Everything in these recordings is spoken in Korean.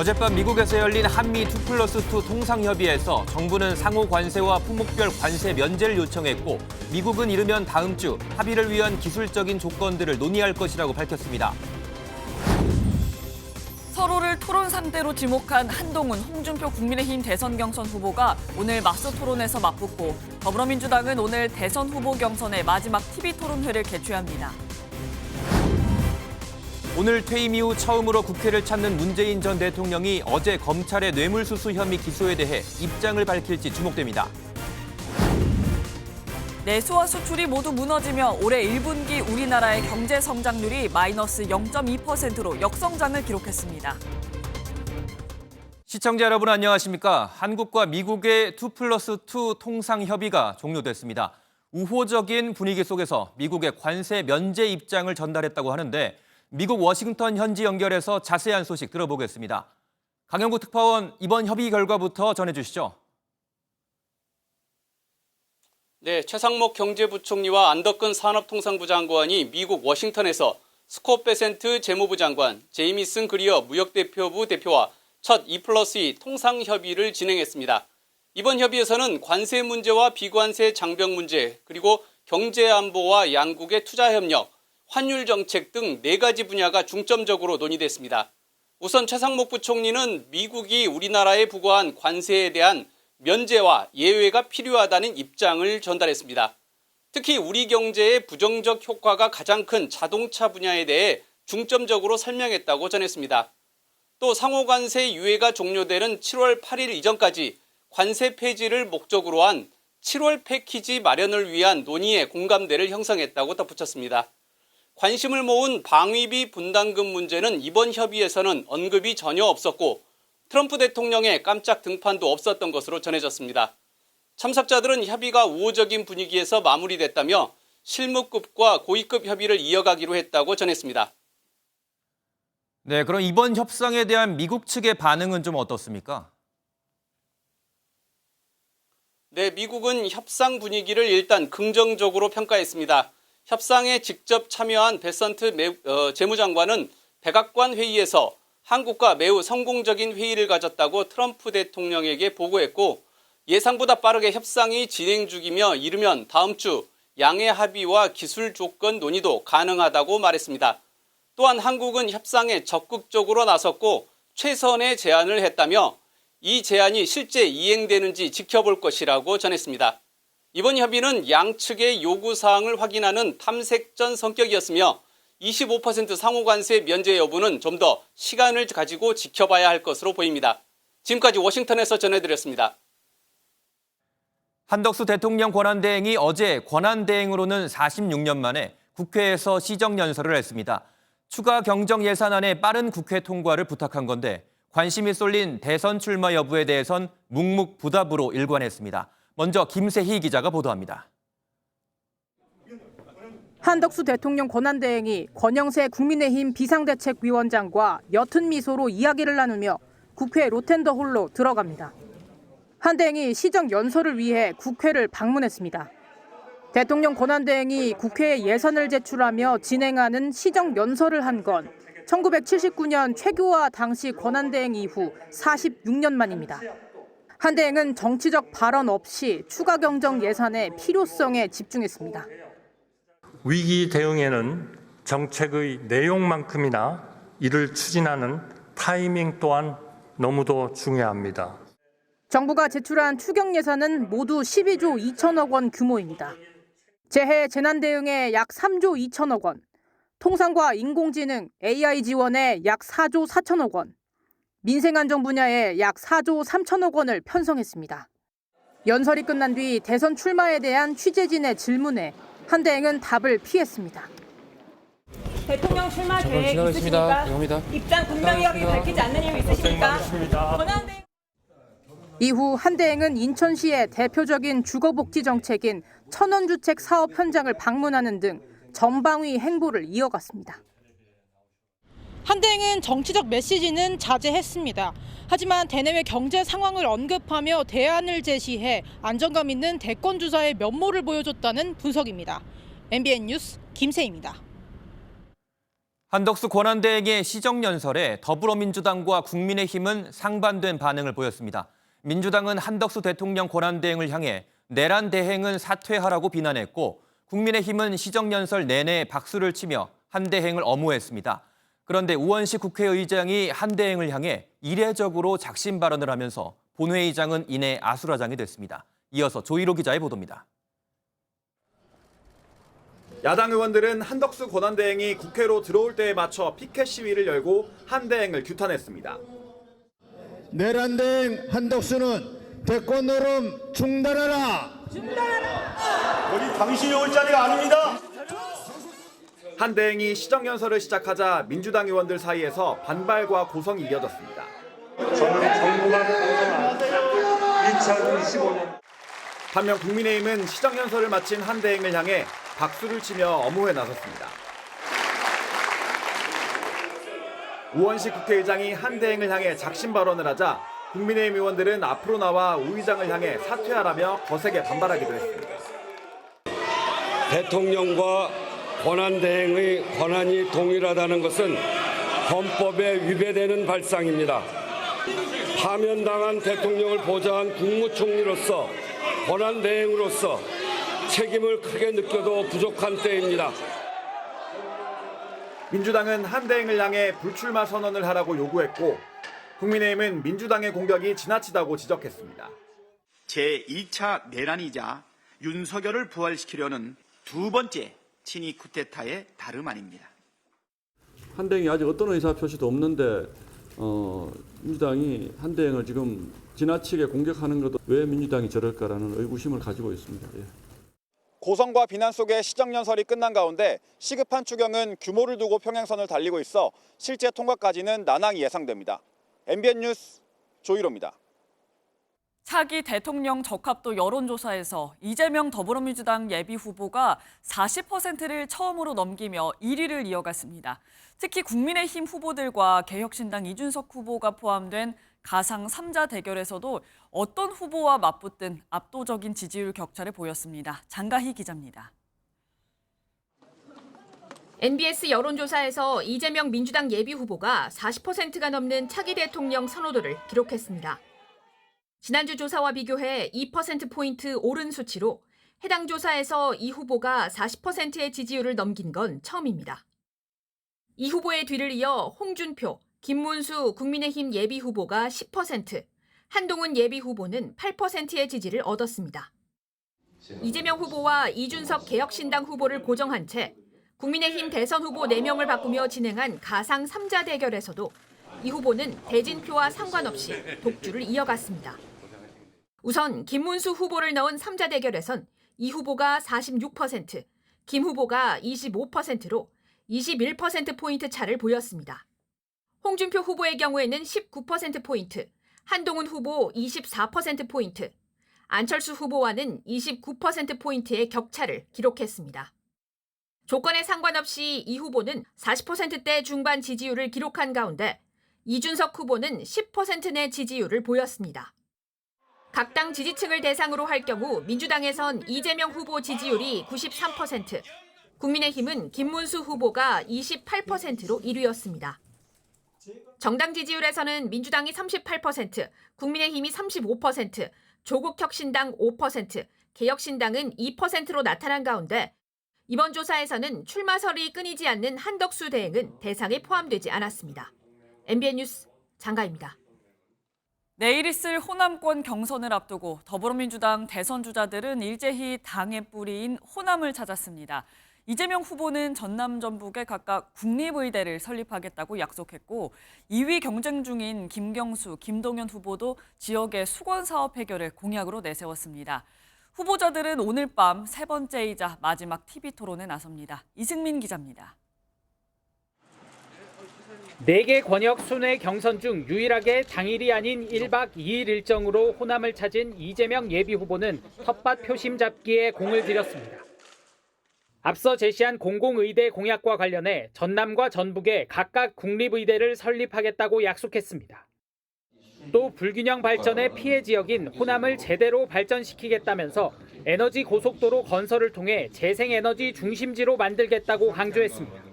어젯밤 미국에서 열린 한미 2+2 통상협의에서 정부는 상호 관세와 품목별 관세 면제를 요청했고 미국은 이르면 다음 주 합의를 위한 기술적인 조건들을 논의할 것이라고 밝혔습니다. 서로를 토론 상대로 지목한 한동훈, 홍준표 국민의힘 대선 경선 후보가 오늘 맞서 토론에서 맞붙고 더불어민주당은 오늘 대선 후보 경선의 마지막 TV 토론회를 개최합니다. 오늘 퇴임 이후 처음으로 국회를 찾는 문재인 전 대통령이 어제 검찰의 뇌물수수 혐의 기소에 대해 입장을 밝힐지 주목됩니다. 내수와 수출이 모두 무너지며 올해 1분기 우리나라의 경제 성장률이 마이너스 0.2%로 역성장을 기록했습니다. 시청자 여러분 안녕하십니까? 한국과 미국의 2+2 통상협의가 종료됐습니다. 우호적인 분위기 속에서 미국의 관세 면제 입장을 전달했다고 하는데 미국 워싱턴 현지 연결해서 자세한 소식 들어보겠습니다. 강영구 특파원, 이번 협의 결과부터 전해주시죠. 네, 최상목 경제부총리와 안덕근 산업통상부 장관이 미국 워싱턴에서 스콧 베센트 재무부 장관, 제이미슨 그리어 무역대표부 대표와 첫 2+2 통상협의를 진행했습니다. 이번 협의에서는 관세 문제와 비관세 장벽 문제, 그리고 경제안보와 양국의 투자협력, 환율 정책 등 4가지 분야가 중점적으로 논의됐습니다. 우선 최상목 부총리는 미국이 우리나라에 부과한 관세에 대한 면제와 예외가 필요하다는 입장을 전달했습니다. 특히 우리 경제의 부정적 효과가 가장 큰 자동차 분야에 대해 중점적으로 설명했다고 전했습니다. 또 상호관세 유예가 종료되는 7월 8일 이전까지 관세 폐지를 목적으로 한 7월 패키지 마련을 위한 논의의 공감대를 형성했다고 덧붙였습니다. 관심을 모은 방위비 분담금 문제는 이번 협의에서는 언급이 전혀 없었고 트럼프 대통령의 깜짝 등판도 없었던 것으로 전해졌습니다. 참석자들은 협의가 우호적인 분위기에서 마무리됐다며 실무급과 고위급 협의를 이어가기로 했다고 전했습니다. 네, 그럼 이번 협상에 대한 미국 측의 반응은 좀 어떻습니까? 네, 미국은 협상 분위기를 일단 긍정적으로 평가했습니다. 협상에 직접 참여한 베센트 재무장관은 백악관 회의에서 한국과 매우 성공적인 회의를 가졌다고 트럼프 대통령에게 보고했고 예상보다 빠르게 협상이 진행 중이며 이르면 다음 주 양해 합의와 기술 조건 논의도 가능하다고 말했습니다. 또한 한국은 협상에 적극적으로 나섰고 최선의 제안을 했다며 이 제안이 실제 이행되는지 지켜볼 것이라고 전했습니다. 이번 협의는 양측의 요구사항을 확인하는 탐색전 성격이었으며 25% 상호관세 면제 여부는 좀 더 시간을 가지고 지켜봐야 할 것으로 보입니다. 지금까지 워싱턴에서 전해드렸습니다. 한덕수 대통령 권한대행이 어제 권한대행으로는 46년 만에 국회에서 시정연설을 했습니다. 추가 경정 예산안의 빠른 국회 통과를 부탁한 건데 관심이 쏠린 대선 출마 여부에 대해선 묵묵부답으로 일관했습니다. 먼저 김세희 기자가 보도합니다. 한덕수 대통령 권한대행이 권영세 국민의힘 비상대책위원장과 옅은 미소로 이야기를 나누며 국회 로텐더홀로 들어갑니다. 한 대행이 시정연설을 위해 국회를 방문했습니다. 대통령 권한대행이 국회에 예산을 제출하며 진행하는 시정연설을 한 건 1979년 최규하 당시 권한대행 이후 46년 만입니다. 한 대행은 정치적 발언 없이 추가 경정 예산의 필요성에 집중했습니다. 위기 대응에는 정책의 내용만큼이나 이를 추진하는 타이밍 또한 너무도 중요합니다. 정부가 제출한 추경 예산은 모두 12조 2천억 원 규모입니다. 재해 재난 대응에 약 3조 2천억 원, 통상과 인공지능, AI 지원에 약 4조 4천억 원, 민생안정 분야에 약 4조 3천억 원을 편성했습니다. 연설이 끝난 뒤 대선 출마에 대한 취재진의 질문에 한 대행은 답을 피했습니다. 대통령 출마 계획 있으십니까? 입장 분명히 밝히지 않는 이유 있으십니까? 권한대행... 이후 한 대행은 인천시의 대표적인 주거복지 정책인 천원주택 사업 현장을 방문하는 등 전방위 행보를 이어갔습니다. 한 대행은 정치적 메시지는 자제했습니다. 하지만 대내외 경제 상황을 언급하며 대안을 제시해 안정감 있는 대권 주자의 면모를 보여줬다는 분석입니다. MBN 뉴스 김세희입니다. 한덕수 권한대행의 시정연설에 더불어민주당과 국민의힘은 상반된 반응을 보였습니다. 민주당은 한덕수 대통령 권한대행을 향해 내란 대행은 사퇴하라고 비난했고 국민의힘은 시정연설 내내 박수를 치며 한 대행을 엄호했습니다. 그런데 우원식 국회의장이 한 대행을 향해 이례적으로 작심 발언을 하면서 본회의장은 이내 아수라장이 됐습니다. 이어서 조희로 기자의 보도입니다. 야당 의원들은 한덕수 권한대행이 국회로 들어올 때에 맞춰 피켓 시위를 열고 한 대행을 규탄했습니다. 내란 대행 한덕수는 대권 노름 중단하라. 여기 당신이 올 자리가 아닙니다. 한 대행이 시정연설을 시작하자 민주당 의원들 사이에서 반발과 고성이 이어졌습니다. 저는 정부가 공선한 2025년 반면 국민의힘은 시정연설을 마친 한 대행을 향해 박수를 치며 엄호에 나섰습니다. 우원식 국회의장이 한 대행을 향해 작심 발언을 하자 국민의힘 의원들은 앞으로 나와 우 의장을 향해 사퇴하라며 거세게 반발하기도 했습니다. 대통령과 권한대행의 권한이 동일하다는 것은 헌법에 위배되는 발상입니다. 파면당한 대통령을 보좌한 국무총리로서 권한대행으로서 책임을 크게 느껴도 부족한 때입니다. 민주당은 한 대행을 향해 불출마 선언을 하라고 요구했고 국민의힘은 민주당의 공격이 지나치다고 지적했습니다. 제2차 내란이자 윤석열을 부활시키려는 두 번째 친이 쿠데타의 다름 아닙니다. 한 대행이 아직 어떤 의사표시도 없는데 민주당이 한 대행을 지금 지나치게 공격하는 것도 왜 민주당이 저럴까라는 의구심을 가지고 있습니다. 예. 고성과 비난 속에 시정연설이 끝난 가운데 시급한 추경은 규모를 두고 평행선을 달리고 있어 실제 통과까지는 난항이 예상됩니다. MBN 뉴스 조희로입니다. 차기 대통령 적합도 여론조사에서 이재명 더불어민주당 예비후보가 40%를 처음으로 넘기며 1위를 이어갔습니다. 특히 국민의힘 후보들과 개혁신당 이준석 후보가 포함된 가상 3자 대결에서도 어떤 후보와 맞붙든 압도적인 지지율 격차를 보였습니다. 장가희 기자입니다. NBS 여론조사에서 이재명 민주당 예비후보가 40%가 넘는 차기 대통령 선호도를 기록했습니다. 지난주 조사와 비교해 2%포인트 오른 수치로 해당 조사에서 이 후보가 40%의 지지율을 넘긴 건 처음입니다. 이 후보의 뒤를 이어 홍준표, 김문수 국민의힘 예비후보가 10%, 한동훈 예비후보는 8%의 지지를 얻었습니다. 이재명 후보와 이준석 개혁신당 후보를 고정한 채 국민의힘 대선 후보 4명을 바꾸며 진행한 가상 3자 대결에서도 이 후보는 대진표와 상관없이 독주를 이어갔습니다. 우선 김문수 후보를 넣은 3자 대결에선 이 후보가 46%, 김 후보가 25%로 21%포인트 차를 보였습니다. 홍준표 후보의 경우에는 19%포인트, 한동훈 후보 24%포인트, 안철수 후보와는 29%포인트의 격차를 기록했습니다. 조건에 상관없이 이 후보는 40%대 중반 지지율을 기록한 가운데 이준석 후보는 10% 내 지지율을 보였습니다. 각 당 지지층을 대상으로 할 경우 민주당에선 이재명 후보 지지율이 93%, 국민의힘은 김문수 후보가 28%로 1위였습니다. 정당 지지율에서는 민주당이 38%, 국민의힘이 35%, 조국혁신당 5%, 개혁신당은 2%로 나타난 가운데 이번 조사에서는 출마설이 끊이지 않는 한덕수 대행은 대상에 포함되지 않았습니다. MBN 뉴스 장가입니다. 내일 있을 호남권 경선을 앞두고 더불어민주당 대선 주자들은 일제히 당의 뿌리인 호남을 찾았습니다. 이재명 후보는 전남 전북에 각각 국립의대를 설립하겠다고 약속했고 2위 경쟁 중인 김경수, 김동연 후보도 지역의 수건사업 해결을 공약으로 내세웠습니다. 후보자들은 오늘 밤 세 번째이자 마지막 TV 토론에 나섭니다. 이승민 기자입니다. 4개 권역 순회 경선 중 유일하게 당일이 아닌 1박 2일 일정으로 호남을 찾은 이재명 예비후보는 텃밭 표심 잡기에 공을 들였습니다. 앞서 제시한 공공의대 공약과 관련해 전남과 전북에 각각 국립의대를 설립하겠다고 약속했습니다. 또 불균형 발전의 피해 지역인 호남을 제대로 발전시키겠다면서 에너지 고속도로 건설을 통해 재생에너지 중심지로 만들겠다고 강조했습니다.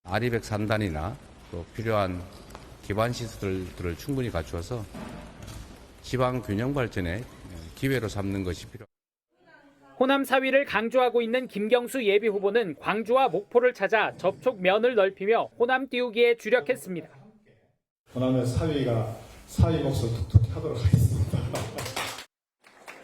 아리백 산단이나 또 필요한 기반 시설들을 충분히 갖추어서 지방 균형 발전의 기회로 삼는 것이 필요합니다. 호남 사위를 강조하고 있는 김경수 예비후보는 광주와 목포를 찾아 접촉면을 넓히며 호남 띄우기에 주력했습니다. 호남의 사위가 사위 몫을 톡톡히 하도록 하겠습니다.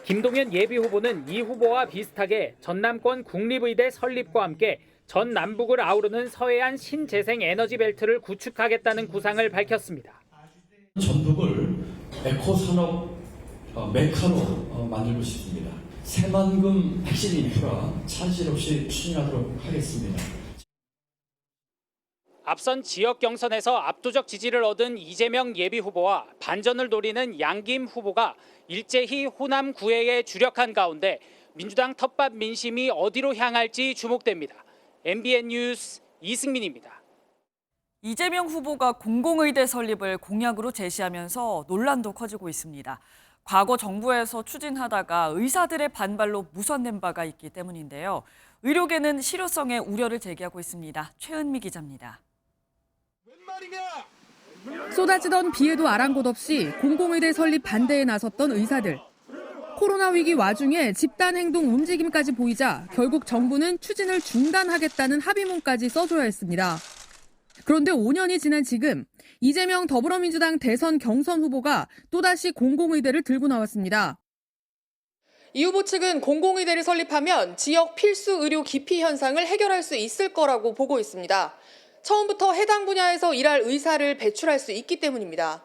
김동연 예비후보는 이 후보와 비슷하게 전남권 국립의대 설립과 함께 전 남북을 아우르는 서해안 신재생 에너지 벨트를 구축하겠다는 구상을 밝혔습니다. 전북을 에코산업 메카로 만들고 싶습니다. 새만금 핵심 인프라 차질 없이 추진하도록 하겠습니다. 앞선 지역 경선에서 압도적 지지를 얻은 이재명 예비후보와 반전을 노리는 양김 후보가 일제히 호남 구애에 주력한 가운데 민주당 텃밭 민심이 어디로 향할지 주목됩니다. MBN 뉴스 이승민입니다. 이재명 후보가 공공의대 설립을 공약으로 제시하면서 논란도 커지고 있습니다. 과거 정부에서 추진하다가 의사들의 반발로 무산된 바가 있기 때문인데요. 의료계는 실효성에 우려를 제기하고 있습니다. 최은미 기자입니다. 쏟아지던 비에도 아랑곳 없이 공공의대 설립 반대에 나섰던 의사들. 코로나 위기 와중에 집단 행동 움직임까지 보이자 결국 정부는 추진을 중단하겠다는 합의문까지 써줘야 했습니다. 그런데 5년이 지난 지금 이재명 더불어민주당 대선 경선 후보가 또다시 공공의대를 들고 나왔습니다. 이 후보 측은 공공의대를 설립하면 지역 필수 의료 기피 현상을 해결할 수 있을 거라고 보고 있습니다. 처음부터 해당 분야에서 일할 의사를 배출할 수 있기 때문입니다.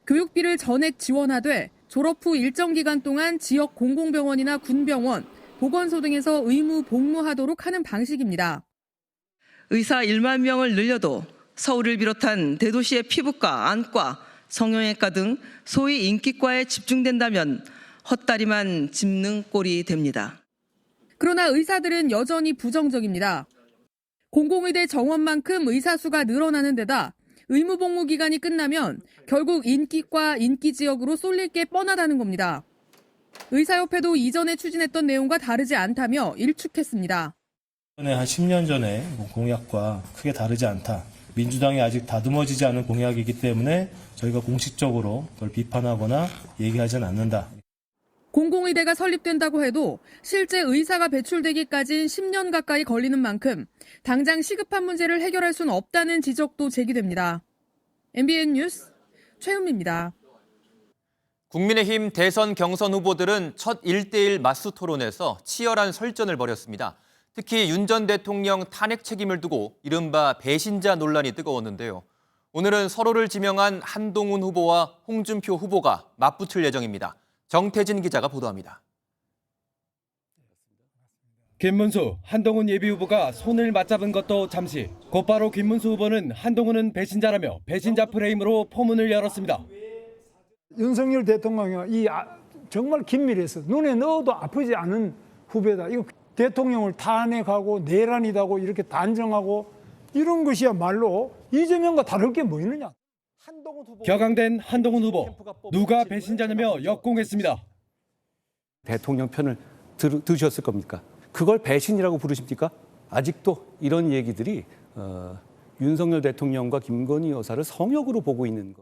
교육비를 전액 지원하되 졸업 후 일정 기간 동안 지역 공공병원이나 군병원, 보건소 등에서 의무 복무하도록 하는 방식입니다. 의사 1만 명을 늘려도 서울을 비롯한 대도시의 피부과, 안과, 성형외과 등 소위 인기과에 집중된다면 헛다리만 짚는 꼴이 됩니다. 그러나 의사들은 여전히 부정적입니다. 공공의대 정원만큼 의사 수가 늘어나는 데다 의무 복무 기간이 끝나면 결국 인기과 인기지역으로 쏠릴 게 뻔하다는 겁니다. 의사협회도 이전에 추진했던 내용과 다르지 않다며 일축했습니다. 한 10년 전에 공약과 크게 다르지 않다. 민주당이 아직 다듬어지지 않은 공약이기 때문에 저희가 공식적으로 그걸 비판하거나 얘기하지는 않는다. 공공의대가 설립된다고 해도 실제 의사가 배출되기까지는 10년 가까이 걸리는 만큼 당장 시급한 문제를 해결할 수는 없다는 지적도 제기됩니다. MBN 뉴스 최은미입니다. 국민의힘 대선 경선 후보들은 첫 1대1 맞수 토론에서 치열한 설전을 벌였습니다. 특히 윤 전 대통령 탄핵 책임을 두고 이른바 배신자 논란이 뜨거웠는데요. 오늘은 서로를 지명한 한동훈 후보와 홍준표 후보가 맞붙을 예정입니다. 정태진 기자가 보도합니다. 김문수, 한동훈 예비후보가 손을 맞잡은 것도 잠시. 곧바로 김문수 후보는 한동훈은 배신자라며 배신자 프레임으로 포문을 열었습니다. 윤석열 대통령이 정말 긴밀해서 눈에 넣어도 아프지 않은 후배다. 이거 대통령을 탄핵하고 내란이다고 이렇게 단정하고 이런 것이야말로 이재명과 다를 게 뭐 있느냐. 격앙된 한동훈 후보, 누가 배신자냐며 역공했습니다. 대통령 편을 들으셨을 겁니까? 그걸 배신이라고 부르십니까? 아직도 이런 얘기들이 윤석열 대통령과 김건희 여사를 성역으로 보고 있는 것.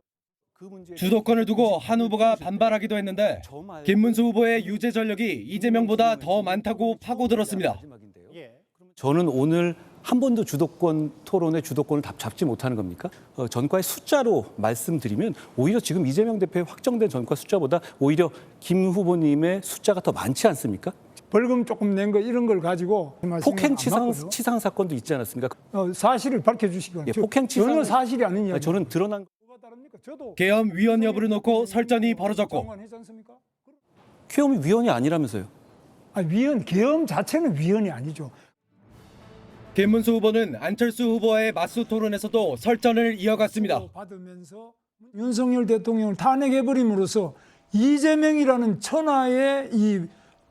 주도권을 두고 한 후보가 반발하기도 했는데 김문수 후보의 유죄 전력이 이재명보다 더 많다고 파고들었습니다. 저는 오늘 한 번도 주도권 토론의 주도권을 잡지 못하는 겁니까? 전과의 숫자로 말씀드리면 오히려 지금 이재명 대표의 확정된 전과 숫자보다 오히려 김 후보님의 숫자가 더 많지 않습니까? 벌금 조금 낸 거 이런 걸 가지고 폭행 치상 사건도 있지 않았습니까? 사실을 밝혀주시기 바랍니다. 폭행 치상 전혀 사실이 아닌 이야기. 저는 드러난 계엄 위헌 여부를 놓고 설전이 벌어졌고 계엄이 위헌이 아니라면서요? 계엄 자체는 위헌이 아니죠. 김문수 후보는 안철수 후보와의 맞수 토론에서도 설전을 이어갔습니다. 받으면서 윤석열 대통령을 탄핵해버림으로써 이재명이라는 천하의 이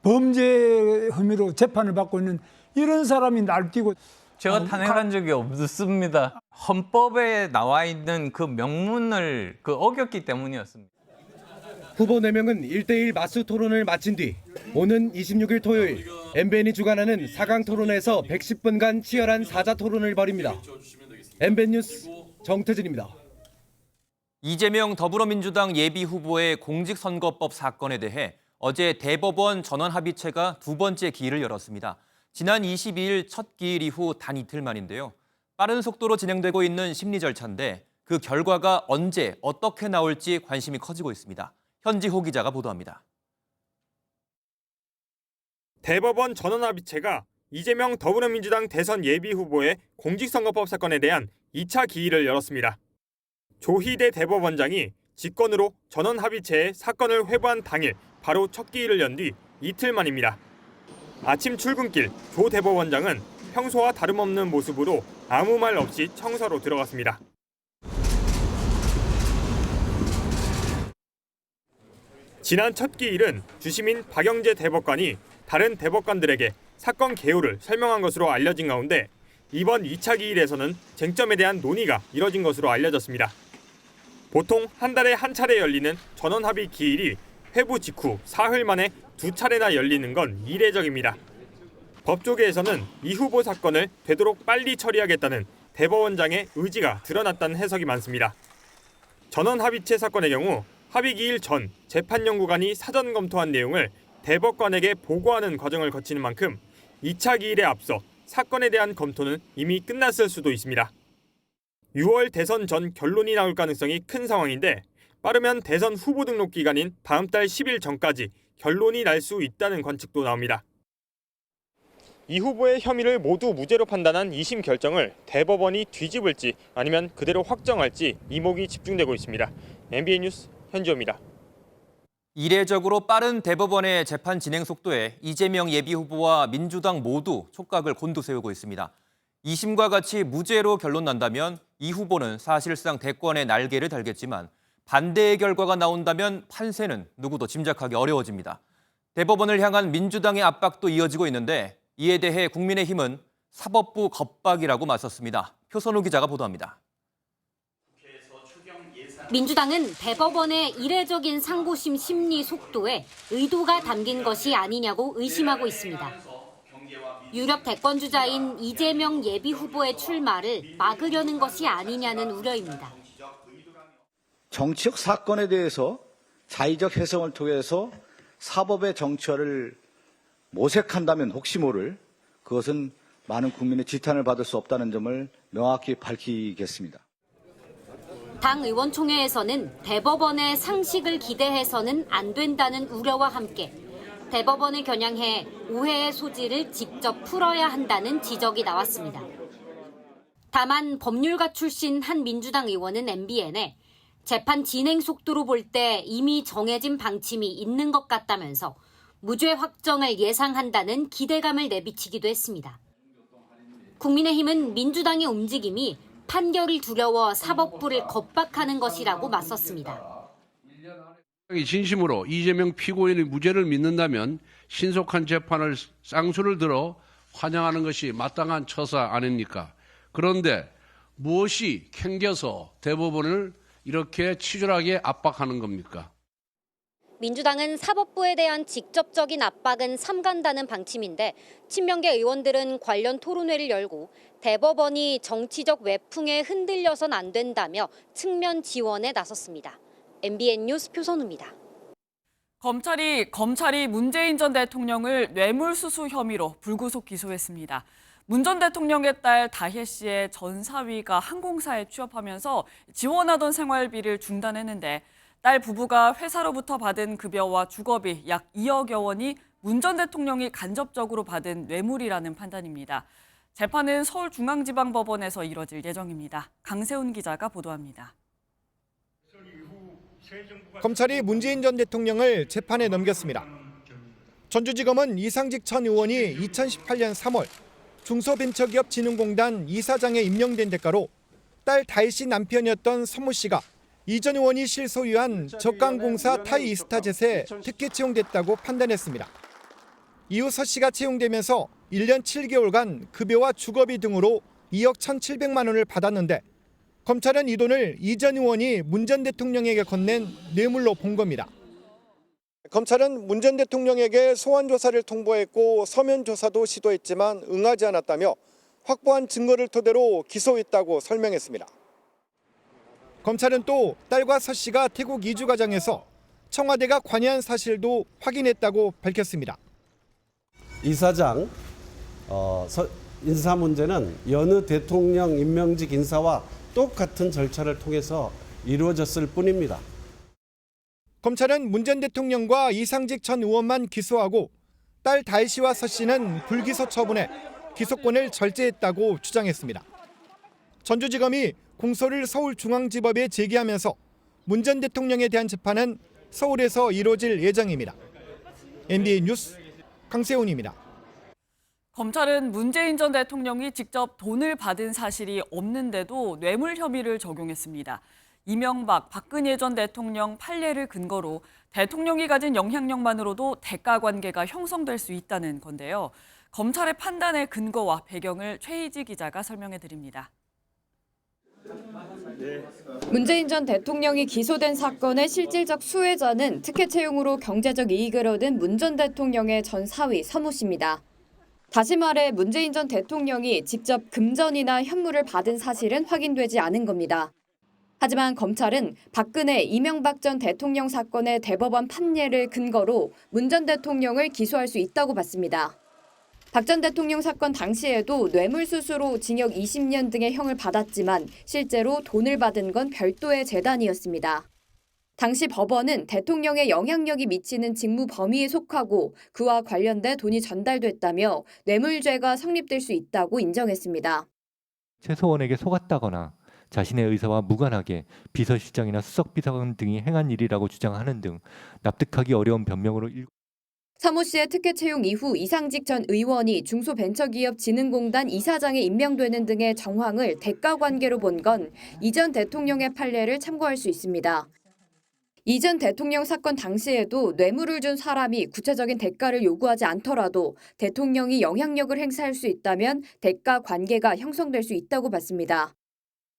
범죄 혐의로 재판을 받고 있는 이런 사람이 날뛰고 제가 탄핵한 적이 없습니다. 헌법에 나와 있는 그 명문을 어겼기 때문이었습니다. 후보 4명은 1대1 맞수 토론을 마친 뒤 오는 26일 토요일 MBN이 주관하는 4강 토론에서 110분간 치열한 사자 토론을 벌입니다. MBN 뉴스 정태진입니다. 이재명 더불어민주당 예비후보의 공직선거법 사건에 대해 어제 대법원 전원합의체가 두 번째 기일을 열었습니다. 지난 22일 첫 기일 이후 단 이틀 만인데요. 빠른 속도로 진행되고 있는 심리 절차인데 그 결과가 언제 어떻게 나올지 관심이 커지고 있습니다. 현지호 기자가 보도합니다. 대법원 전원합의체가 이재명 더불어민주당 대선 예비후보의 공직선거법 사건에 대한 2차 기일을 열었습니다. 조희대 대법원장이 직권으로 전원합의체에 사건을 회부한 당일 바로 첫 기일을 연 뒤 이틀 만입니다. 아침 출근길 조 대법원장은 평소와 다름없는 모습으로 아무 말 없이 청사로 들어갔습니다. 지난 첫 기일은 주심인 박영재 대법관이 다른 대법관들에게 사건 개요를 설명한 것으로 알려진 가운데 이번 2차 기일에서는 쟁점에 대한 논의가 이뤄진 것으로 알려졌습니다. 보통 한 달에 한 차례 열리는 전원합의 기일이 회부 직후 사흘 만에 두 차례나 열리는 건 이례적입니다. 법조계에서는 이 후보 사건을 되도록 빨리 처리하겠다는 대법원장의 의지가 드러났다는 해석이 많습니다. 전원합의체 사건의 경우 합의 기일 전 재판연구관이 사전 검토한 내용을 대법관에게 보고하는 과정을 거치는 만큼 2차 기일에 앞서 사건에 대한 검토는 이미 끝났을 수도 있습니다. 6월 대선 전 결론이 나올 가능성이 큰 상황인데 빠르면 대선 후보 등록 기간인 다음 달 10일 전까지 결론이 날 수 있다는 관측도 나옵니다. 이 후보의 혐의를 모두 무죄로 판단한 2심 결정을 대법원이 뒤집을지 아니면 그대로 확정할지 이목이 집중되고 있습니다. MBN 뉴스 현지호입니다. 이례적으로 빠른 대법원의 재판 진행 속도에 이재명 예비후보와 민주당 모두 촉각을 곤두세우고 있습니다. 2심과 같이 무죄로 결론 난다면 이 후보는 사실상 대권의 날개를 달겠지만 반대의 결과가 나온다면 판세는 누구도 짐작하기 어려워집니다. 대법원을 향한 민주당의 압박도 이어지고 있는데 이에 대해 국민의힘은 사법부 겁박이라고 맞섰습니다. 표선우 기자가 보도합니다. 민주당은 대법원의 이례적인 상고심 심리 속도에 의도가 담긴 것이 아니냐고 의심하고 있습니다. 유력 대권주자인 이재명 예비후보의 출마를 막으려는 것이 아니냐는 우려입니다. 정치적 사건에 대해서 자의적 해석을 통해서 사법의 정처를 모색한다면 혹시 모를 그것은 많은 국민의 지탄을 받을 수 없다는 점을 명확히 밝히겠습니다. 당 의원총회에서는 대법원의 상식을 기대해서는 안 된다는 우려와 함께 대법원을 겨냥해 오해의 소지를 직접 풀어야 한다는 지적이 나왔습니다. 다만 법률가 출신 한 민주당 의원은 MBN에 재판 진행 속도로 볼 때 이미 정해진 방침이 있는 것 같다면서 무죄 확정을 예상한다는 기대감을 내비치기도 했습니다. 국민의힘은 민주당의 움직임이 판결을 두려워 사법부를 겁박하는 것이라고 맞섰습니다. 진심으로 이재명 피고인의 무죄를 믿는다면 신속한 재판을 쌍수를 들어 환영하는 것이 마땅한 처사 아닙니까? 그런데 무엇이 캥겨서 대법원을 이렇게 치졸하게 압박하는 겁니까? 민주당은 사법부에 대한 직접적인 압박은 삼간다는 방침인데 친명계 의원들은 관련 토론회를 열고 대법원이 정치적 외풍에 흔들려선 안 된다며 측면 지원에 나섰습니다. MBN 뉴스 표선우입니다. 검찰이 문재인 전 대통령을 뇌물수수 혐의로 불구속 기소했습니다. 문 전 대통령의 딸 다혜 씨의 전 사위가 항공사에 취업하면서 지원하던 생활비를 중단했는데 딸 부부가 회사로부터 받은 급여와 주거비 약 2억여 원이 문 전 대통령이 간접적으로 받은 뇌물이라는 판단입니다. 재판은 서울중앙지방법원에서 이뤄질 예정입니다. 강세훈 기자가 보도합니다. 검찰이 문재인 전 대통령을 재판에 넘겼습니다. 전주지검은 이상직 전 의원이 2018년 3월 중소벤처기업진흥공단 이사장에 임명된 대가로 딸 다혜 씨 남편이었던 서모 씨가 이 전 의원이 실소유한 적강공사 타이이스타젯에 특혜 채용됐다고 판단했습니다. 이후 서 씨가 채용되면서 1년 7개월간 급여와 주거비 등으로 2억 1,700만 원을 받았는데 검찰은 이 돈을 이 전 의원이 문 전 대통령에게 건넨 뇌물로 본 겁니다. 검찰은 문 전 대통령에게 소환 조사를 통보했고 서면 조사도 시도했지만 응하지 않았다며 확보한 증거를 토대로 기소했다고 설명했습니다. 검찰은 또 딸과 서 씨가 태국 이주 과정에서 청와대가 관여한 사실도 확인했다고 밝혔습니다. 이사장 인사 문제는 여느 대통령 임명직 인사와 똑같은 절차를 통해서 이루어졌을 뿐입니다. 검찰은 문 전 대통령과 이상직 전 의원만 기소하고 딸 다혜 씨와 서 씨는 불기소 처분해 기소권을 절제했다고 주장했습니다. 전주지검이 공소를 서울중앙지법에 제기하면서 문 전 대통령에 대한 재판은 서울에서 이루어질 예정입니다. MBN 뉴스 강세훈입니다. 검찰은 문재인 전 대통령이 직접 돈을 받은 사실이 없는데도 뇌물 혐의를 적용했습니다. 이명박, 박근혜 전 대통령 판례를 근거로 대통령이 가진 영향력만으로도 대가 관계가 형성될 수 있다는 건데요. 검찰의 판단의 근거와 배경을 최희지 기자가 설명해 드립니다. 문재인 전 대통령이 기소된 사건의 실질적 수혜자는 특혜 채용으로 경제적 이익을 얻은 문 전 대통령의 전 사위 서모 씨입니다. 다시 말해 문재인 전 대통령이 직접 금전이나 현물을 받은 사실은 확인되지 않은 겁니다. 하지만 검찰은 박근혜, 이명박 전 대통령 사건의 대법원 판례를 근거로 문 전 대통령을 기소할 수 있다고 봤습니다. 박 전 대통령 사건 당시에도 뇌물수수로 징역 20년 등의 형을 받았지만 실제로 돈을 받은 건 별도의 재단이었습니다. 당시 법원은 대통령의 영향력이 미치는 직무 범위에 속하고 그와 관련돼 돈이 전달됐다며 뇌물죄가 성립될 수 있다고 인정했습니다. 최소원에게 속았다거나 자신의 의사와 무관하게 비서실장이나 수석비서관 등이 행한 일이라고 주장하는 등 납득하기 어려운 변명으로 서모 씨의 특혜 채용 이후 이상직 전 의원이 중소벤처기업진흥공단 이사장에 임명되는 등의 정황을 대가 관계로 본 건 이 전 대통령의 판례를 참고할 수 있습니다. 이 전 대통령 사건 당시에도 뇌물을 준 사람이 구체적인 대가를 요구하지 않더라도 대통령이 영향력을 행사할 수 있다면 대가 관계가 형성될 수 있다고 봤습니다.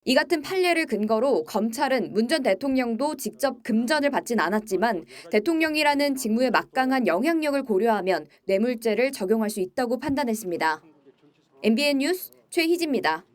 이 같은 판례를 근거로 검찰은 문 전 대통령도 직접 금전을 받진 않았지만 대통령이라는 직무의 막강한 영향력을 고려하면 뇌물죄를 적용할 수 있다고 판단했습니다. MBN 뉴스 최희지입니다.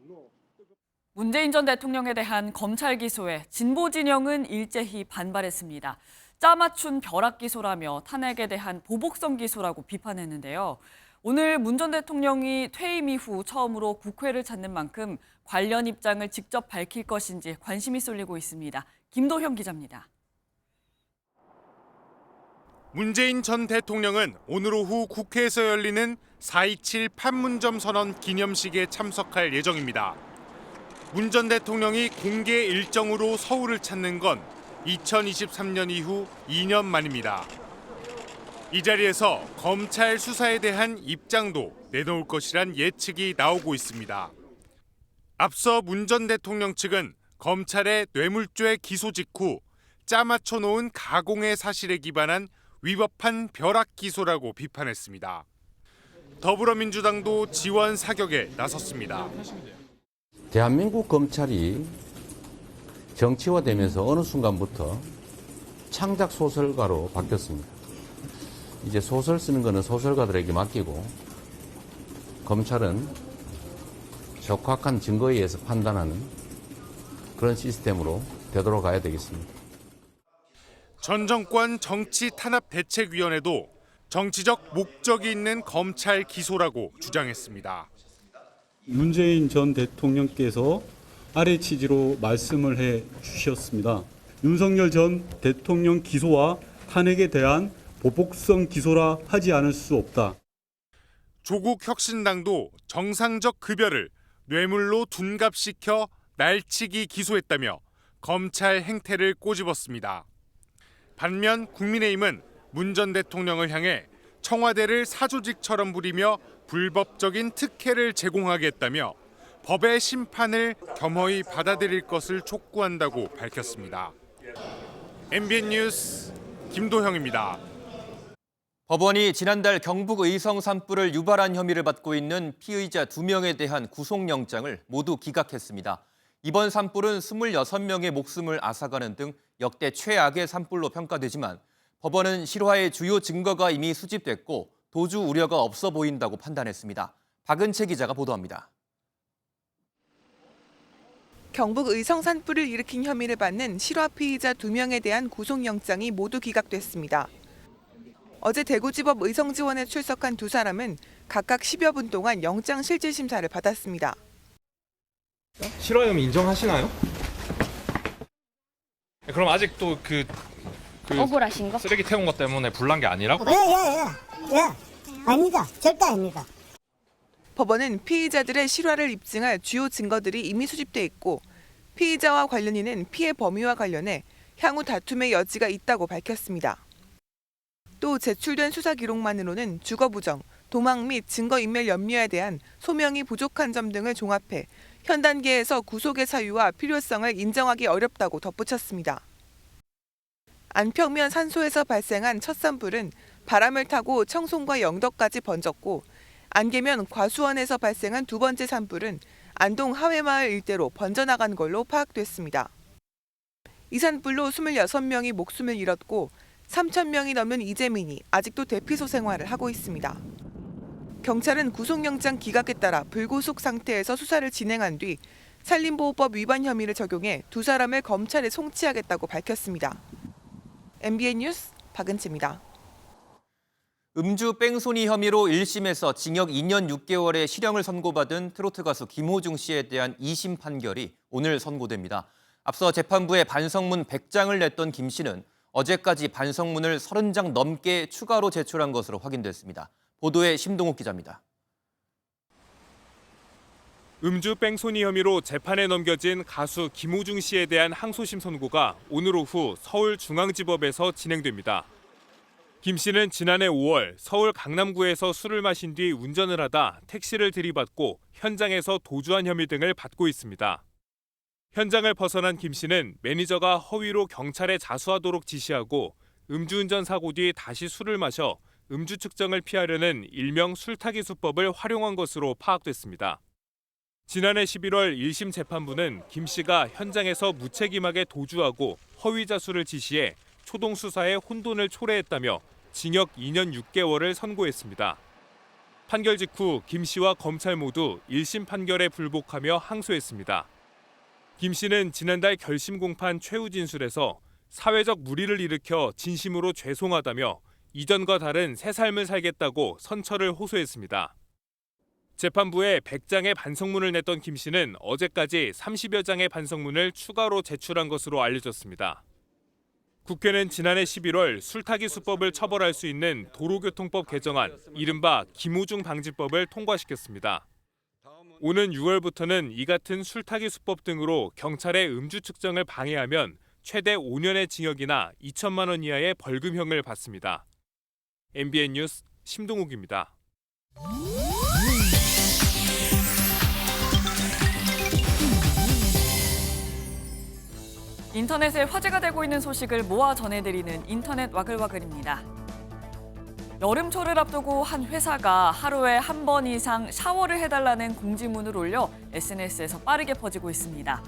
문재인 전 대통령에 대한 검찰 기소에 진보 진영은 일제히 반발했습니다. 짜맞춘 벼락 기소라며 탄핵에 대한 보복성 기소라고 비판했는데요. 오늘 문 전 대통령이 퇴임 이후 처음으로 국회를 찾는 만큼 관련 입장을 직접 밝힐 것인지 관심이 쏠리고 있습니다. 김도형 기자입니다. 문재인 전 대통령은 오늘 오후 국회에서 열리는 4.27 판문점 선언 기념식에 참석할 예정입니다. 문 전 대통령이 공개 일정으로 서울을 찾는 건 2023년 이후 2년 만입니다. 이 자리에서 검찰 수사에 대한 입장도 내놓을 것이란 예측이 나오고 있습니다. 앞서 문 전 대통령 측은 검찰의 뇌물죄 기소 직후 짜맞춰 놓은 가공의 사실에 기반한 위법한 벼락 기소라고 비판했습니다. 더불어민주당도 지원 사격에 나섰습니다. 대한민국 검찰이 정치화되면서 어느 순간부터 창작 소설가로 바뀌었습니다. 이제 소설 쓰는 거는 소설가들에게 맡기고 검찰은 적확한 증거에 의해서 판단하는 그런 시스템으로 되돌아가야 되겠습니다. 전 정권 정치탄압대책위원회도 정치적 목적이 있는 검찰 기소라고 주장했습니다. 문재인 전 대통령께서 아래 취지로 말씀을 해 주셨습니다. 윤석열 전 대통령 기소와 탄핵에 대한 보복성 기소라 하지 않을 수 없다. 조국 혁신당도 정상적 급여를 뇌물로 둔갑시켜 날치기 기소했다며 검찰 행태를 꼬집었습니다. 반면 국민의힘은 문 전 대통령을 향해 청와대를 사조직처럼 부리며 불법적인 특혜를 제공하겠다며 법의 심판을 겸허히 받아들일 것을 촉구한다고 밝혔습니다. MBN 뉴스 김도형입니다. 법원이 지난달 경북 의성 산불을 유발한 혐의를 받고 있는 피의자 2명에 대한 구속영장을 모두 기각했습니다. 이번 산불은 26명의 목숨을 앗아가는 등 역대 최악의 산불로 평가되지만 법원은 실화의 주요 증거가 이미 수집됐고 도주 우려가 없어 보인다고 판단했습니다. 박은채 기자가 보도합니다. 경북 의성 산불을 일으킨 혐의를 받는 실화 피의자 2명에 대한 구속영장이 모두 기각됐습니다. 어제 대구지법 의성지원에 출석한 두 사람은 각각 10여 분 동안 영장 실질 심사를 받았습니다. 실화 혐의 인정하시나요? 그럼 아직도 그 억울하신 거? 쓰레기 태운 것 때문에 불난 게 아니라고? 예. 아닙니다. 절대 아닙니다. 법원은 피의자들의 실화를 입증할 주요 증거들이 이미 수집돼 있고 피의자와 관련인은 피해 범위와 관련해 향후 다툼의 여지가 있다고 밝혔습니다. 또 제출된 수사 기록만으로는 주거 부정, 도망 및 증거인멸 염려에 대한 소명이 부족한 점 등을 종합해 현 단계에서 구속의 사유와 필요성을 인정하기 어렵다고 덧붙였습니다. 안평면 산소에서 발생한 첫 산불은 바람을 타고 청송과 영덕까지 번졌고 안개면 과수원에서 발생한 두 번째 산불은 안동 하회마을 일대로 번져나간 걸로 파악됐습니다. 이 산불로 26명이 목숨을 잃었고 3,000명이 넘는 이재민이 아직도 대피소 생활을 하고 있습니다. 경찰은 구속영장 기각에 따라 불구속 상태에서 수사를 진행한 뒤 산림보호법 위반 혐의를 적용해 두 사람을 검찰에 송치하겠다고 밝혔습니다. MBN 뉴스 박은채입니다. 음주 뺑소니 혐의로 1심에서 징역 2년 6개월의 실형을 선고받은 트로트 가수 김호중 씨에 대한 2심 판결이 오늘 선고됩니다. 앞서 재판부에 반성문 100장을 냈던 김 씨는 어제까지 반성문을 30장 넘게 추가로 제출한 것으로 확인됐습니다. 보도에 심동욱 기자입니다. 음주 뺑소니 혐의로 재판에 넘겨진 가수 김호중 씨에 대한 항소심 선고가 오늘 오후 서울중앙지법에서 진행됩니다. 김 씨는 지난해 5월 서울 강남구에서 술을 마신 뒤 운전을 하다 택시를 들이받고 현장에서 도주한 혐의 등을 받고 있습니다. 현장을 벗어난 김 씨는 매니저가 허위로 경찰에 자수하도록 지시하고 음주운전 사고 뒤 다시 술을 마셔 음주 측정을 피하려는 일명 술타기 수법을 활용한 것으로 파악됐습니다. 지난해 11월 1심 재판부는 김 씨가 현장에서 무책임하게 도주하고 허위 자수를 지시해 초동 수사에 혼돈을 초래했다며 징역 2년 6개월을 선고했습니다. 판결 직후 김 씨와 검찰 모두 1심 판결에 불복하며 항소했습니다. 김 씨는 지난달 결심 공판 최후 진술에서 사회적 물의를 일으켜 진심으로 죄송하다며 이전과 다른 새 삶을 살겠다고 선처를 호소했습니다. 재판부에 100장의 반성문을 냈던 김 씨는 어제까지 30여 장의 반성문을 추가로 제출한 것으로 알려졌습니다. 국회는 지난해 11월 술타기 수법을 처벌할 수 있는 도로교통법 개정안, 이른바 김호중 방지법을 통과시켰습니다. 오는 6월부터는 이 같은 술타기 수법 등으로 경찰의 음주 측정을 방해하면 최대 5년의 징역이나 2천만 원 이하의 벌금형을 받습니다. MBN 뉴스 심동욱입니다. 인터넷에 화제가 되고 있는 소식을 모아 전해드리는 인터넷 와글와글입니다. 여름철을 앞두고 한 회사가 하루에 한 번 이상 샤워를 해달라는 공지문을 올려 SNS에서 빠르게 퍼지고 있습니다.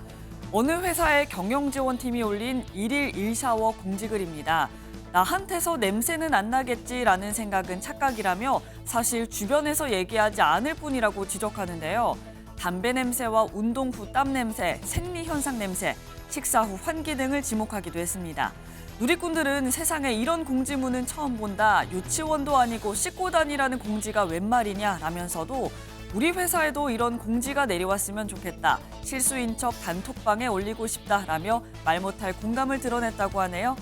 어느 회사의 경영지원팀이 올린 1일 1샤워 공지글입니다. 나한테서 냄새는 안 나겠지라는 생각은 착각이라며 사실 주변에서 얘기하지 않을 뿐이라고 지적하는데요. 담배 냄새와 운동 후 땀 냄새, 생리 현상 냄새, 식사 후 환기 등을 지목하기도 했습니다. 누리꾼들은 세상에 이런 공지문은 처음 본다, 유치원도 아니고 씻고 다니라는 공지가 웬 말이냐 라면서도 우리 회사에도 이런 공지가 내려왔으면 좋겠다, 실수인 척 단톡방에 올리고 싶다라며 말 못할 공감을 드러냈다고 하네요.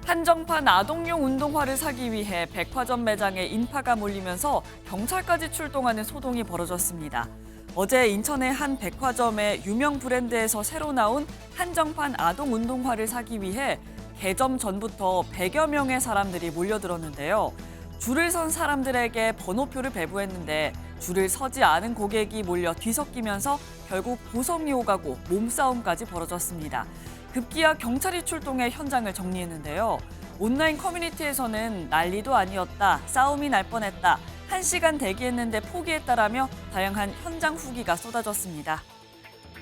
한정판 아동용 운동화를 사기 위해 백화점 매장에 인파가 몰리면서 경찰까지 출동하는 소동이 벌어졌습니다. 어제 인천의 한 백화점의 유명 브랜드에서 새로 나온 한정판 아동 운동화를 사기 위해 개점 전부터 100여 명의 사람들이 몰려들었는데요. 줄을 선 사람들에게 번호표를 배부했는데 줄을 서지 않은 고객이 몰려 뒤섞이면서 결국 고성이 오가고 몸싸움까지 벌어졌습니다. 급기야 경찰이 출동해 현장을 정리했는데요. 온라인 커뮤니티에서는 난리도 아니었다, 싸움이 날 뻔했다, 1시간 대기했는데 포기했다라며 다양한 현장 후기가 쏟아졌습니다.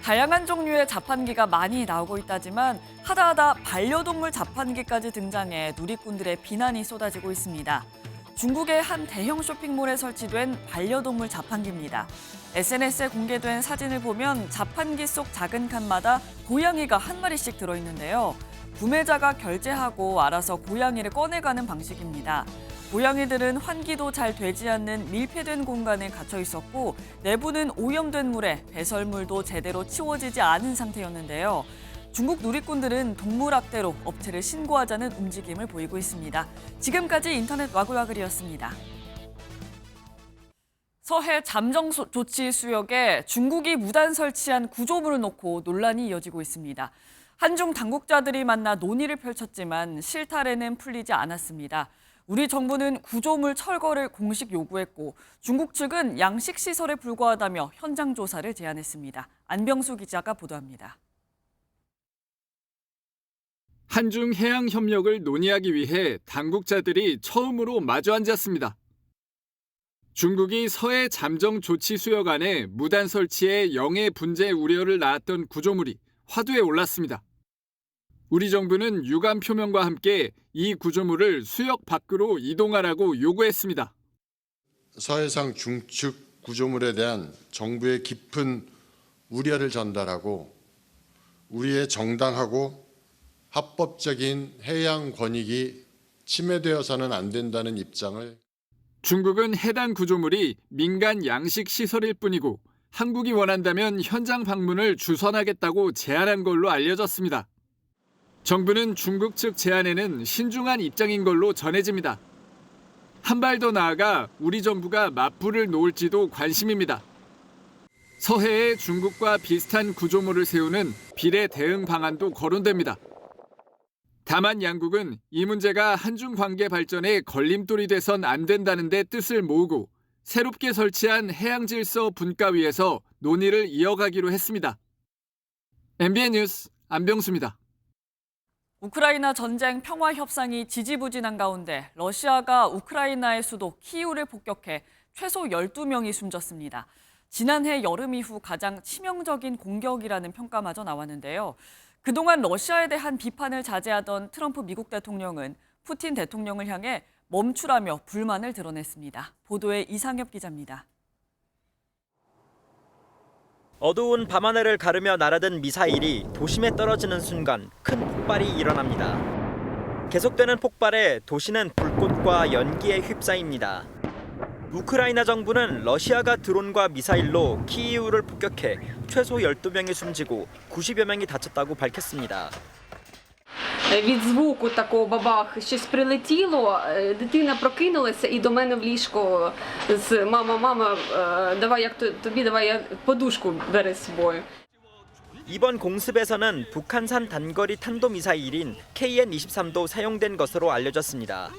다양한 종류의 자판기가 많이 나오고 있다지만 하다하다 반려동물 자판기까지 등장해 누리꾼들의 비난이 쏟아지고 있습니다. 중국의 한 대형 쇼핑몰에 설치된 반려동물 자판기입니다. SNS에 공개된 사진을 보면 자판기 속 작은 칸마다 고양이가 한 마리씩 들어있는데요. 구매자가 결제하고 알아서 고양이를 꺼내가는 방식입니다. 고양이들은 환기도 잘 되지 않는 밀폐된 공간에 갇혀 있었고 내부는 오염된 물에 배설물도 제대로 치워지지 않은 상태였는데요. 중국 누리꾼들은 동물학대로 업체를 신고하자는 움직임을 보이고 있습니다. 지금까지 인터넷 와글와글이었습니다. 서해 잠정 조치 수역에 중국이 무단 설치한 구조물을 놓고 논란이 이어지고 있습니다. 한중 당국자들이 만나 논의를 펼쳤지만 실타래는 풀리지 않았습니다. 우리 정부는 구조물 철거를 공식 요구했고 중국 측은 양식 시설에 불과하다며 현장 조사를 제안했습니다. 안병수 기자가 보도합니다. 한중 해양 협력을 논의하기 위해 당국자들이 처음으로 마주 앉았습니다. 중국이 서해 잠정 조치 수역 안에 무단 설치해 영해 분재 우려를 낳았던 구조물이 화두에 올랐습니다. 우리 정부는 유감 표명과 함께 이 구조물을 수역 밖으로 이동하라고 요구했습니다. 서해상 중측 구조물에 대한 정부의 깊은 우려를 전달하고 우리의 정당하고 합법적인 해양 권익이 침해되어서는 안 된다는 입장을 중국은 해당 구조물이 민간 양식 시설일 뿐이고 한국이 원한다면 현장 방문을 주선하겠다고 제안한 걸로 알려졌습니다. 정부는 중국 측 제안에는 신중한 입장인 걸로 전해집니다. 한 발 더 나아가 우리 정부가 맞불을 놓을지도 관심입니다. 서해에 중국과 비슷한 구조물을 세우는 비례 대응 방안도 거론됩니다. 다만 양국은 이 문제가 한중 관계 발전에 걸림돌이 돼선 안 된다는 데 뜻을 모으고 새롭게 설치한 해양질서 분과위에서 논의를 이어가기로 했습니다. MBN 뉴스 안병수입니다. 우크라이나 전쟁 평화 협상이 지지부진한 가운데 러시아가 우크라이나의 수도 키이우를 폭격해 최소 12명이 숨졌습니다. 지난해 여름 이후 가장 치명적인 공격이라는 평가마저 나왔는데요. 그동안 러시아에 대한 비판을 자제하던 트럼프 미국 대통령은 푸틴 대통령을 향해 멈추라며 불만을 드러냈습니다. 보도에 이상엽 기자입니다. 어두운 밤하늘을 가르며 날아든 미사일이 도심에 떨어지는 순간 큰 폭발이 일어납니다. 계속되는 폭발에 도시는 불꽃과 연기에 휩싸입니다. 우크라이나 정부는 러시아가 드론과 미사일로 키이우를 폭격해 최소 12명이 숨지고 90여 명이 다쳤다고 밝혔습니다. Від звуку такого бабах щось прилетіло, дитина прокинулася і до мене в ліжко з мама, давай як тобі, давай подушку бери з собою. 이번 공습에서는 북한산 단거리 탄도미사일인 KN-23도 사용된 것으로 알려졌습니다.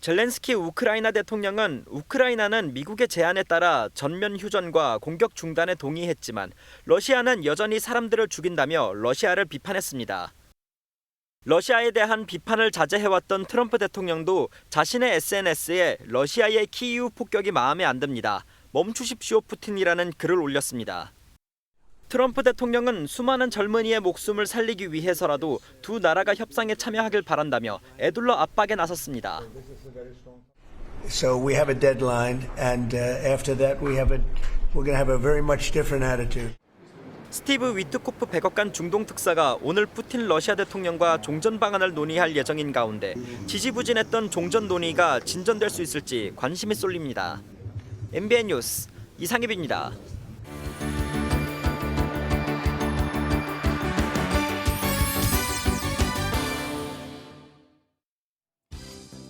젤렌스키 우크라이나 대통령은 우크라이나는 미국의 제안에 따라 전면 휴전과 공격 중단에 동의했지만 러시아는 여전히 사람들을 죽인다며 러시아를 비판했습니다. 러시아에 대한 비판을 자제해왔던 트럼프 대통령도 자신의 SNS에 러시아의 키이우 폭격이 마음에 안 듭니다. 멈추십시오 푸틴이라는 글을 올렸습니다. 트럼프 대통령은 수많은 젊은이의 목숨을 살리기 위해서라도 두 나라가 협상에 참여하길 바란다며 애둘러 압박에 나섰습니다. So we have a deadline, and after that we're going to have a very much different attitude. 스티브 위트코프 백악관 중동 특사가 오늘 푸틴 러시아 대통령과 종전 방안을 논의할 예정인 가운데 지지부진했던 종전 논의가 진전될 수 있을지 관심이 쏠립니다. MBN 뉴스 이상입입니다.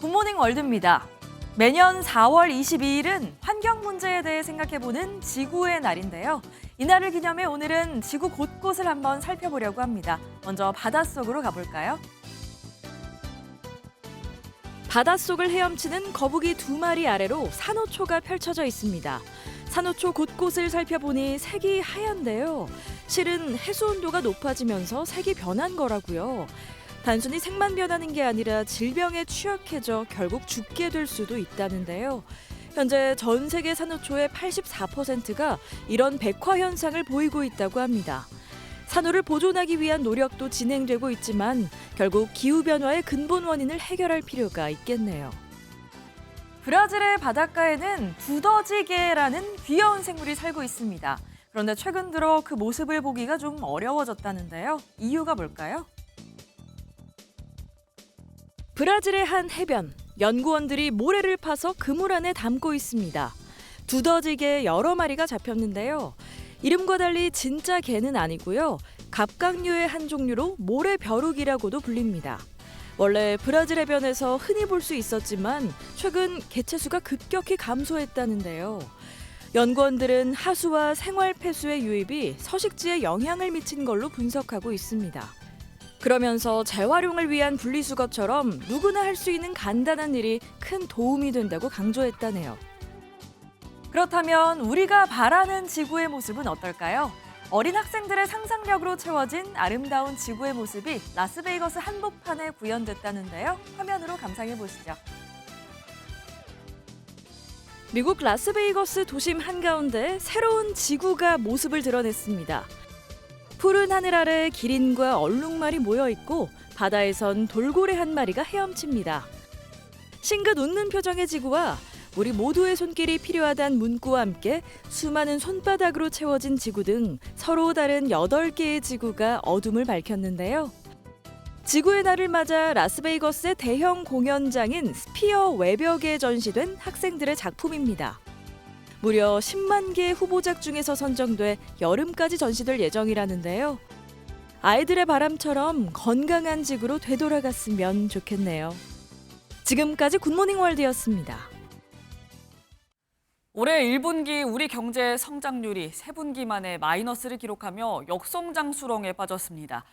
굿모닝 월드입니다. 매년 4월 22일은 환경 문제에 대해 생각해보는 지구의 날인데요. 이날을 기념해 오늘은 지구 곳곳을 한번 살펴보려고 합니다. 먼저 바닷속으로 가볼까요? 바닷속을 헤엄치는 거북이 2마리 아래로 산호초가 펼쳐져 있습니다. 산호초 곳곳을 살펴보니 색이 하얀데요. 실은 해수 온도가 높아지면서 색이 변한 거라고요. 단순히 색만 변하는 게 아니라 질병에 취약해져 결국 죽게 될 수도 있다는데요. 현재 전 세계 산호초의 84%가 이런 백화 현상을 보이고 있다고 합니다. 산호를 보존하기 위한 노력도 진행되고 있지만 결국 기후변화의 근본 원인을 해결할 필요가 있겠네요. 브라질의 바닷가에는 두더지개라는 귀여운 생물이 살고 있습니다. 그런데 최근 들어 그 모습을 보기가 좀 어려워졌다는데요. 이유가 뭘까요? 브라질의 한 해변, 연구원들이 모래를 파서 그물 안에 담고 있습니다. 두더지개 여러 마리가 잡혔는데요. 이름과 달리 진짜 개는 아니고요. 갑각류의 한 종류로 모래벼룩이라고도 불립니다. 원래 브라질 해변에서 흔히 볼 수 있었지만 최근 개체수가 급격히 감소했다는데요. 연구원들은 하수와 생활 폐수의 유입이 서식지에 영향을 미친 걸로 분석하고 있습니다. 그러면서 재활용을 위한 분리수거처럼 누구나 할 수 있는 간단한 일이 큰 도움이 된다고 강조했다네요. 그렇다면 우리가 바라는 지구의 모습은 어떨까요? 어린 학생들의 상상력으로 채워진 아름다운 지구의 모습이 라스베이거스 한복판에 구현됐다는데요. 화면으로 감상해 보시죠. 미국 라스베이거스 도심 한가운데 새로운 지구가 모습을 드러냈습니다. 푸른 하늘 아래 기린과 얼룩말이 모여 있고 바다에선 돌고래 한 마리가 헤엄칩니다. 싱긋 웃는 표정의 지구와 우리 모두의 손길이 필요하다는 문구와 함께 수많은 손바닥으로 채워진 지구 등 서로 다른 8개의 지구가 어둠을 밝혔는데요. 지구의 날을 맞아 라스베이거스의 대형 공연장인 스피어 외벽에 전시된 학생들의 작품입니다. 무려 10만 개의 후보작 중에서 선정돼 여름까지 전시될 예정이라는데요. 아이들의 바람처럼 건강한 지구로 되돌아갔으면 좋겠네요. 지금까지 굿모닝 월드였습니다. 올해 1분기 우리 경제 성장률이 3분기 만에 마이너스를 기록하며 역성장 수렁에 빠졌습니다.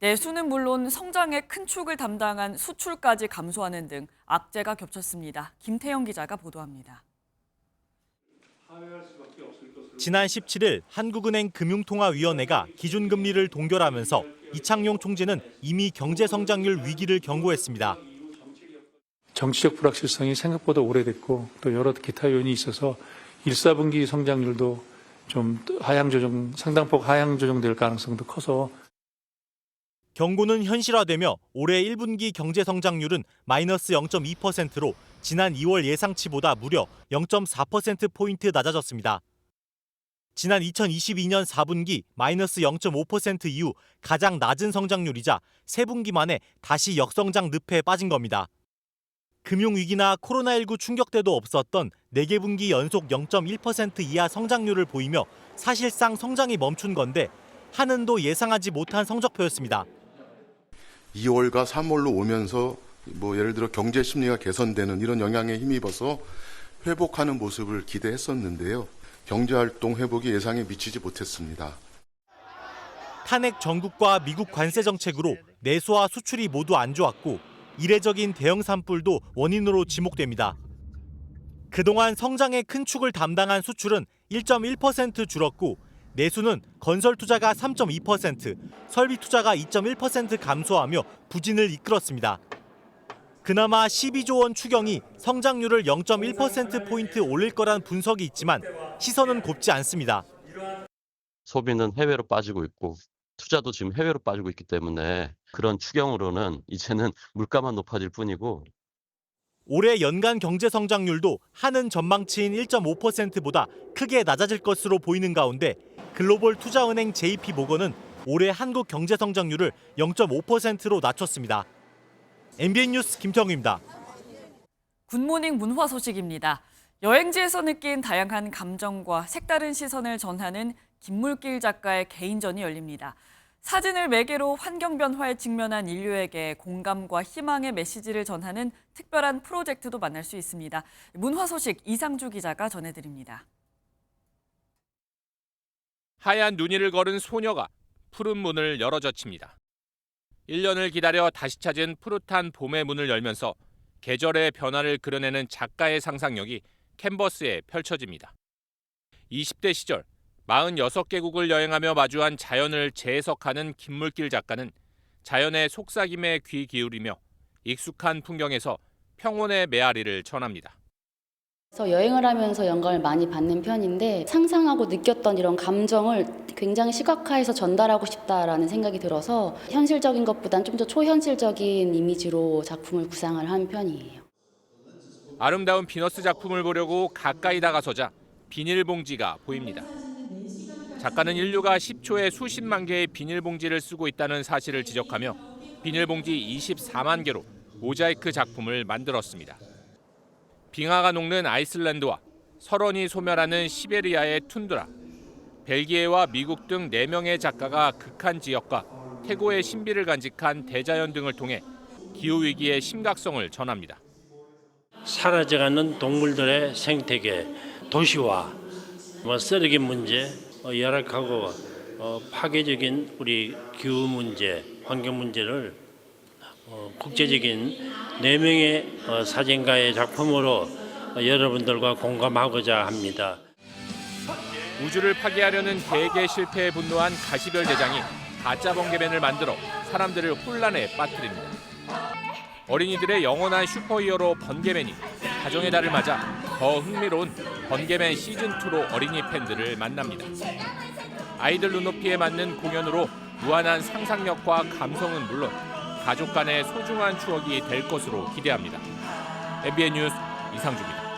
내수는 물론 성장의 큰 축을 담당한 수출까지 감소하는 등 악재가 겹쳤습니다. 김태영 기자가 보도합니다. 지난 17일 한국은행 금융통화위원회가 기준금리를 동결하면서 이창용 총재는 이미 경제 성장률 위기를 경고했습니다. 정치적 불확실성이 생각보다 오래됐고 또 여러 기타 요인이 있어서 1, 4분기 성장률도 좀 상당폭 하향 조정될 가능성도 커서 경고는 현실화되며 올해 1분기 경제 성장률은 마이너스 0.2%로 지난 2월 예상치보다 무려 0.4%포인트 낮아졌습니다. 지난 2022년 4분기 마이너스 0.5% 이후 가장 낮은 성장률이자 3분기 만에 다시 역성장 늪에 빠진 겁니다. 금융위기나 코로나19 충격 때도 없었던 4개 분기 연속 0.1% 이하 성장률을 보이며 사실상 성장이 멈춘 건데 한은도 예상하지 못한 성적표였습니다. 2월과 3월로 오면서 예를 들어 경제 심리가 개선되는 이런 영향에 힘입어서 회복하는 모습을 기대했었는데요. 경제활동 회복이 예상에 미치지 못했습니다. 탄핵 정국과 미국 관세 정책으로 내수와 수출이 모두 안 좋았고 이례적인 대형 산불도 원인으로 지목됩니다. 그동안 성장의 큰 축을 담당한 수출은 1.1% 줄었고 내수는 건설 투자가 3.2%, 설비 투자가 2.1% 감소하며 부진을 이끌었습니다. 그나마 12조 원 추경이 성장률을 0.1%포인트 올릴 거란 분석이 있지만 시선은 곱지 않습니다. 소비는 해외로 빠지고 있고 투자도 지금 해외로 빠지고 있기 때문에 그런 추경으로는 이제는 물가만 높아질 뿐이고 올해 연간 경제 성장률도 한은 전망치인 1.5%보다 크게 낮아질 것으로 보이는 가운데 글로벌 투자은행 JP모건은 올해 한국 경제 성장률을 0.5%로 낮췄습니다. MBN 뉴스 김태형입니다. 굿모닝 문화 소식입니다. 여행지에서 느낀 다양한 감정과 색다른 시선을 전하는 김물길 작가의 개인전이 열립니다. 사진을 매개로 환경 변화에 직면한 인류에게 공감과 희망의 메시지를 전하는 특별한 프로젝트도 만날 수 있습니다. 문화 소식 이상주 기자가 전해드립니다. 하얀 눈이를 걸은 소녀가 푸른 문을 열어젖힙니다. 1년을 기다려 다시 찾은 푸릇한 봄의 문을 열면서 계절의 변화를 그려내는 작가의 상상력이 캔버스에 펼쳐집니다. 20대 시절 46개국을 여행하며 마주한 자연을 재해석하는 김물길 작가는 자연의 속삭임에 귀 기울이며 익숙한 풍경에서 평온의 메아리를 전합니다. 그래서 여행을 하면서 영감을 많이 받는 편인데 상상하고 느꼈던 이런 감정을 굉장히 시각화해서 전달하고 싶다라는 생각이 들어서 현실적인 것보단 좀 더 초현실적인 이미지로 작품을 구상을 한 편이에요. 아름다운 비너스 작품을 보려고 가까이 다가서자 비닐봉지가 보입니다. 작가는 인류가 10초에 수십만 개의 비닐봉지를 쓰고 있다는 사실을 지적하며 비닐봉지 24만 개로 모자이크 작품을 만들었습니다. 빙하가 녹는 아이슬란드와 설원이 소멸하는 시베리아의 툰드라, 벨기에와 미국 등 4명의 작가가 극한 지역과 태고의 신비를 간직한 대자연 등을 통해 기후위기의 심각성을 전합니다. 사라져가는 동물들의 생태계, 도시화, 쓰레기 문제, 열악하고 파괴적인 우리 기후 문제, 환경 문제를 국제적인 4명의 사진가의 작품으로 여러분들과 공감하고자 합니다. 우주를 파괴하려는 대개 실패에 분노한 가시별 대장이 가짜 번개맨을 만들어 사람들을 혼란에 빠뜨립니다. 어린이들의 영원한 슈퍼히어로 번개맨이 가정의 달을 맞아 더 흥미로운 번개맨 시즌2로 어린이 팬들을 만납니다. 아이들 눈높이에 맞는 공연으로 무한한 상상력과 감성은 물론 가족 간의 소중한 추억이 될 것으로 기대합니다. MBN 뉴스 이상주입니다.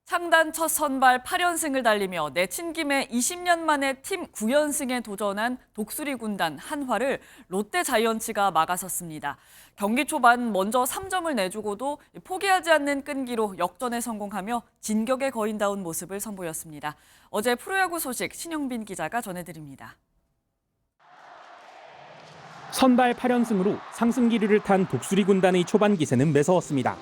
창단 첫 선발 8연승을 달리며 내친 김에 20년 만에 팀 9연승에 도전한 독수리 군단 한화를 롯데 자이언츠가 막아섰습니다. 경기 초반 먼저 3점을 내주고도 포기하지 않는 끈기로 역전에 성공하며 진격에 거인다운 모습을 선보였습니다. 어제 프로야구 소식 신영빈 기자가 전해드립니다. 선발 8연승으로 상승 기류를 탄 독수리 군단의 초반 기세는 매서웠습니다.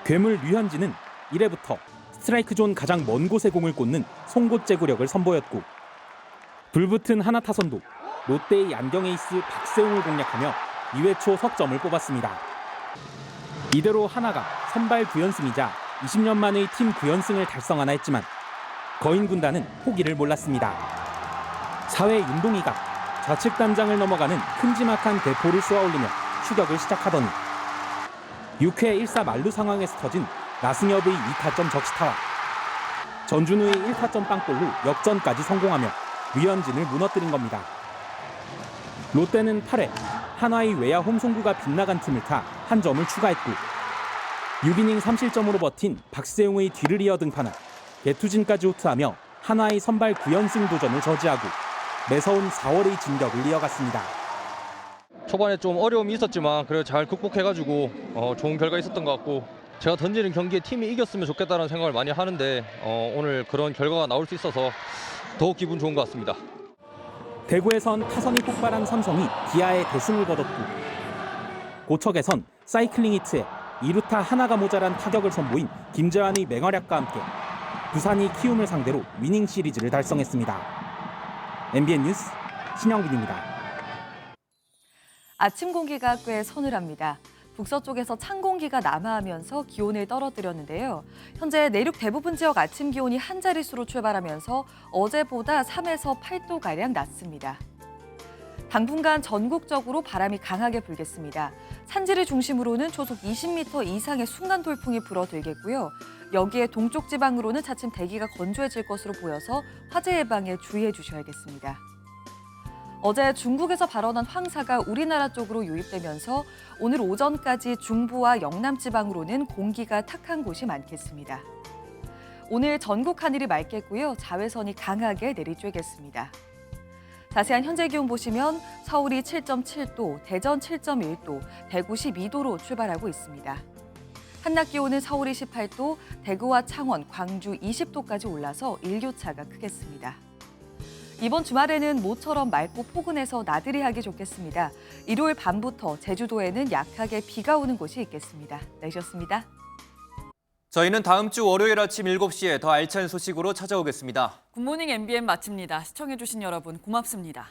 괴물 류현진은 1회부터 스트라이크 존 가장 먼 곳에 공을 꽂는 송곳 제구력을 선보였고 불붙은 하나 타선도 롯데의 안경 에이스 박세웅을 공략하며 2회 초 석점을 뽑았습니다. 이대로 하나가 선발 9연승이자 20년 만의 팀 9연승을 달성하나 했지만 거인 군단은 포기를 몰랐습니다. 4회 윤동희가 좌측 단장을 넘어가는 큼지막한 대포를 쏘아올리며 추격을 시작하더니 6회 1사 만루 상황에서 터진 나승엽의 2타점 적시타와 전준우의 1타점 빵골로 역전까지 성공하며 류현진을 무너뜨린 겁니다. 롯데는 8회 한화의 외야 홈송구가 빗나간 틈을 타 한 점을 추가했고 6이닝 3실점으로 버틴 박세웅의 뒤를 이어 등판한 개투진까지 호투하며 한화의 선발 9연승 도전을 저지하고 매서운 4월의 진격을 이어갔습니다. 초반에 좀 어려움이 있었지만 그래도 잘 극복해가지고 좋은 결과 있었던 것 같고 제가 던지는 경기에 팀이 이겼으면 좋겠다는 생각을 많이 하는데 오늘 그런 결과가 나올 수 있어서 더욱 기분 좋은 것 같습니다. 대구에선 타선이 폭발한 삼성이 기아에 대승을 거뒀고 고척에선 사이클링 히트에 2루타 하나가 모자란 타격을 선보인 김재환의 맹활약과 함께 부산이 키움을 상대로 위닝 시리즈를 달성했습니다. MBN 뉴스 신영빈입니다. 아침 공기가 꽤 서늘합니다. 북서쪽에서 찬 공기가 남하하면서 기온을 떨어뜨렸는데요. 현재 내륙 대부분 지역 아침 기온이 한 자릿수로 출발하면서 어제보다 3에서 8도가량 낮습니다. 당분간 전국적으로 바람이 강하게 불겠습니다. 산지를 중심으로는 초속 20m 이상의 순간 돌풍이 불어들겠고요. 여기에 동쪽 지방으로는 차츰 대기가 건조해질 것으로 보여서 화재 예방에 주의해 주셔야겠습니다. 어제 중국에서 발원한 황사가 우리나라 쪽으로 유입되면서 오늘 오전까지 중부와 영남 지방으로는 공기가 탁한 곳이 많겠습니다. 오늘 전국 하늘이 맑겠고요. 자외선이 강하게 내리쬐겠습니다. 자세한 현재 기온 보시면 서울이 7.7도, 대전 7.1도, 대구 12도로 출발하고 있습니다. 한낮 기온은 서울이 18도, 대구와 창원, 광주 20도까지 올라서 일교차가 크겠습니다. 이번 주말에는 모처럼 맑고 포근해서 나들이 하기 좋겠습니다. 일요일 밤부터 제주도에는 약하게 비가 오는 곳이 있겠습니다. 내셨습니다. 저희는 다음 주 월요일 아침 7시에 더 알찬 소식으로 찾아오겠습니다. 굿모닝 MBN 마칩니다. 시청해주신 여러분 고맙습니다.